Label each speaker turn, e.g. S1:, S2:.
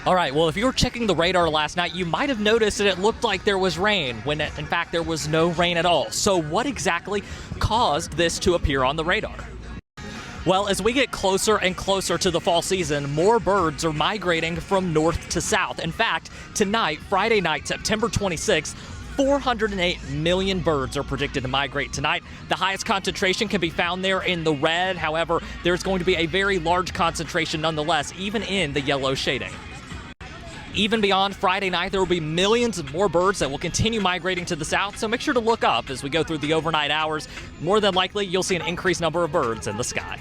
S1: All right, well, if you were checking the radar last night, you might have noticed that it looked like there was rain, when in fact there was no rain at all. So what exactly caused this to appear on the radar? Well, as we get closer and closer to the fall season, more birds are migrating from north to south. In fact, tonight, Friday night, September 26th, 408 million birds are predicted to migrate tonight. The highest concentration can be found there in the red. However, there's going to be a very large concentration nonetheless, even in the yellow shading. Even beyond Friday night, there will be millions of more birds that will continue migrating to the south, so make sure to look up as we go through the overnight hours. More than likely, you'll see an increased number of birds in the sky.